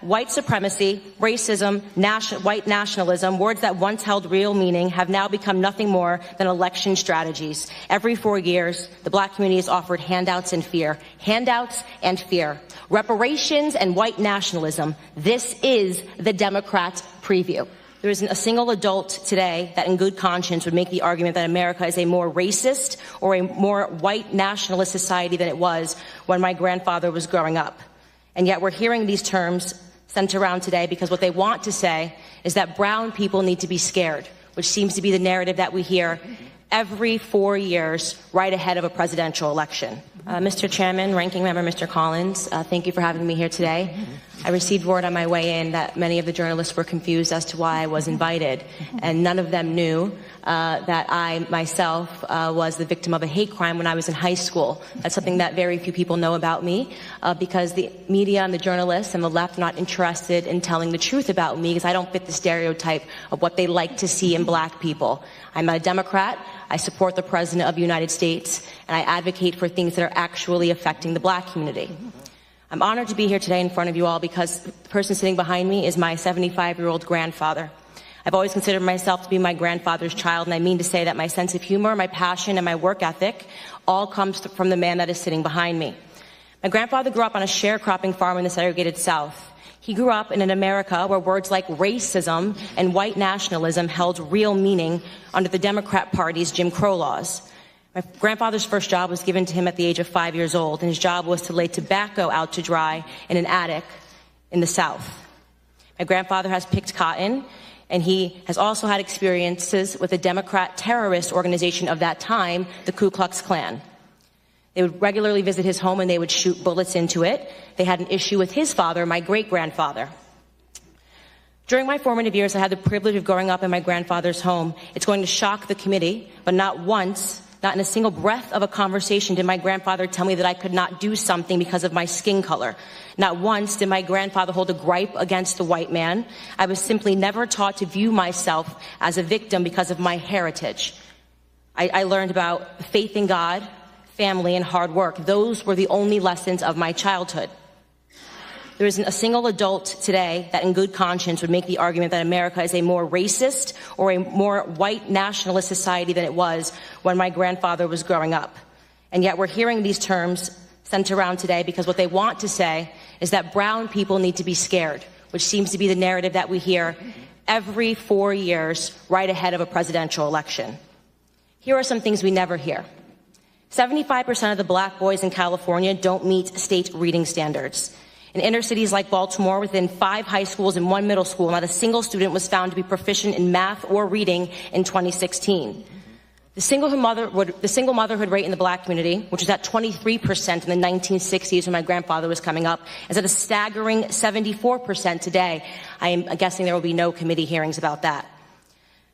white supremacy, racism, white nationalism, words that once held real meaning, have now become nothing more than election strategies. Every 4 years, the black community is offered handouts and fear. Handouts and fear. Reparations and white nationalism. This is the Democrat preview. There isn't a single adult today that in good conscience would make the argument that America is a more racist or a more white nationalist society than it was when my grandfather was growing up. And yet we're hearing these terms sent around today because what they want to say is that brown people need to be scared, which seems to be the narrative that we hear every 4 years right ahead of a presidential election. Mr. Chairman, Ranking Member Mr. Collins, thank you for having me here today. I received word on my way in that many of the journalists were confused as to why I was invited, and none of them knew that I myself was the victim of a hate crime when I was in high school. That's something that very few people know about me because the media and the journalists and the left are not interested in telling the truth about me because I don't fit the stereotype of what they like to see in black people. I'm a Democrat. I support the President of the United States, and I advocate for things that are actually affecting the black community. I'm honored to be here today in front of you all because the person sitting behind me is my 75-year-old grandfather. I've always considered myself to be my grandfather's child, and I mean to say that my sense of humor, my passion, and my work ethic all comes from the man that is sitting behind me. My grandfather grew up on a sharecropping farm in the segregated South. He grew up in an America where words like racism and white nationalism held real meaning under the Democrat Party's Jim Crow laws. My grandfather's first job was given to him at the age of 5 years old, and his job was to lay tobacco out to dry in an attic in the South. My grandfather has picked cotton, and he has also had experiences with a Democrat terrorist organization of that time, the Ku Klux Klan. They would regularly visit his home and they would shoot bullets into it. They had an issue with his father, my great-grandfather. During my formative years, I had the privilege of growing up in my grandfather's home. It's going to shock the committee, but not once, not in a single breath of a conversation did my grandfather tell me that I could not do something because of my skin color. Not once did my grandfather hold a gripe against the white man. I was simply never taught to view myself as a victim because of my heritage. I learned about faith in God, family, and hard work. Those were the only lessons of my childhood. There isn't a single adult today that in good conscience would make the argument that America is a more racist or a more white nationalist society than it was when my grandfather was growing up. And yet we're hearing these terms sent around today because what they want to say is that brown people need to be scared, which seems to be the narrative that we hear every 4 years right ahead of a presidential election. Here are some things we never hear. 75% of the black boys in California don't meet state reading standards. In inner cities like Baltimore, within 5 high schools and 1 middle school, not a single student was found to be proficient in math or reading in 2016. The single motherhood rate in the black community, which was at 23% in the 1960s when my grandfather was coming up, is at a staggering 74% today. I am guessing there will be no committee hearings about that.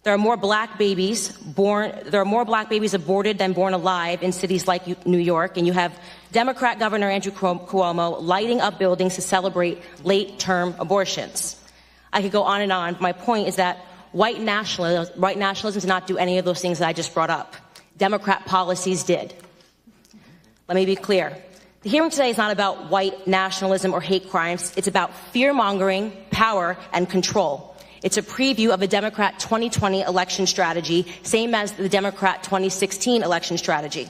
There are more black babies aborted than born alive in cities like New York, and you have Democrat Governor Andrew Cuomo lighting up buildings to celebrate late-term abortions. I could go on and on. My point is that white nationalism did not do any of those things that I just brought up. Democrat policies did. Let me be clear. The hearing today is not about white nationalism or hate crimes. It's about fear-mongering, power, and control. It's a preview of the Democrat 2020 election strategy, same as the Democrat 2016 election strategy.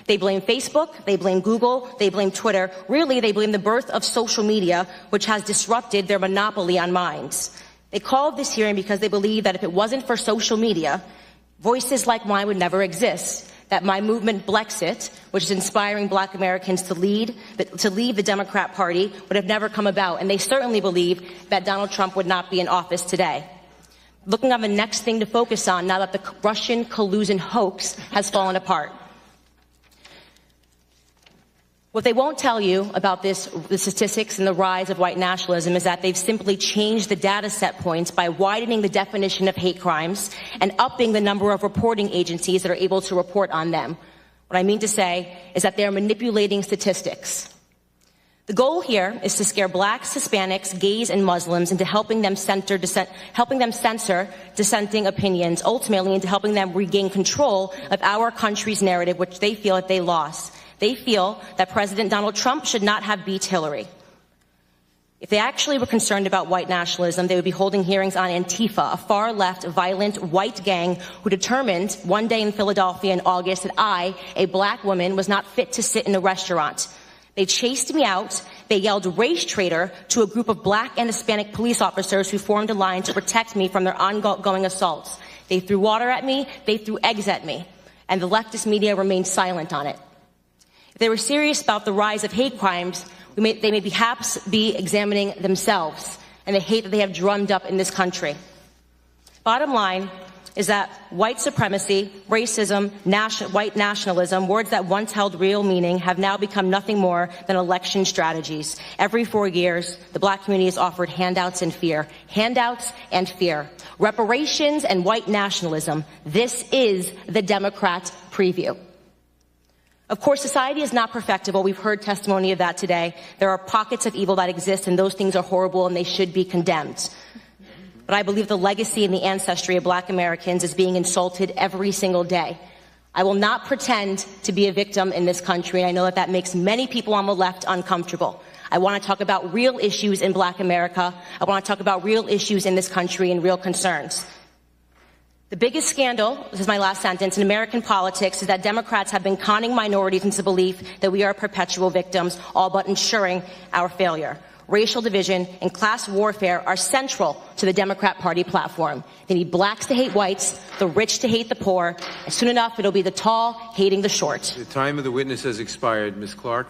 They blame Facebook, they blame Google, they blame Twitter. Really, they blame the birth of social media, which has disrupted their monopoly on minds. They called this hearing because they believe that if it wasn't for social media, voices like mine would never exist. That my movement, Blexit, which is inspiring black Americans to leave the Democrat Party, would have never come about. And they certainly believe that Donald Trump would not be in office today. Looking on the next thing to focus on now that the Russian collusion hoax has fallen apart. What they won't tell you about the statistics and the rise of white nationalism is that they've simply changed the data set points by widening the definition of hate crimes and upping the number of reporting agencies that are able to report on them. What I mean to say is that they're manipulating statistics. The goal here is to scare blacks, Hispanics, gays, and Muslims into helping them censor dissenting opinions, ultimately into helping them regain control of our country's narrative, which they feel that they lost. They feel that President Donald Trump should not have beat Hillary. If they actually were concerned about white nationalism, they would be holding hearings on Antifa, a far-left, violent, white gang who determined one day in Philadelphia in August that I, a black woman, was not fit to sit in a restaurant. They chased me out. They yelled race traitor to a group of black and Hispanic police officers who formed a line to protect me from their ongoing assaults. They threw water at me. They threw eggs at me. And the leftist media remained silent on it. If they were serious about the rise of hate crimes, they may perhaps be examining themselves and the hate that they have drummed up in this country. Bottom line is that white supremacy, racism, white nationalism, words that once held real meaning, have now become nothing more than election strategies. Every 4 years, the black community is offered handouts and fear. Handouts and fear. Reparations and white nationalism. This is the Democrat preview. Of course, society is not perfectible. We've heard testimony of that today. There are pockets of evil that exist, and those things are horrible, and they should be condemned. But I believe the legacy and the ancestry of black Americans is being insulted every single day. I will not pretend to be a victim in this country, and I know that that makes many people on the left uncomfortable. I want to talk about real issues in black America. I want to talk about real issues in this country and real concerns. The biggest scandal, this is my last sentence, in American politics is that Democrats have been conning minorities into the belief that we are perpetual victims, all but ensuring our failure. Racial division and class warfare are central to the Democrat Party platform. They need blacks to hate whites, the rich to hate the poor, and soon enough it'll be the tall hating the short. The time of the witness has expired. Ms. Clark.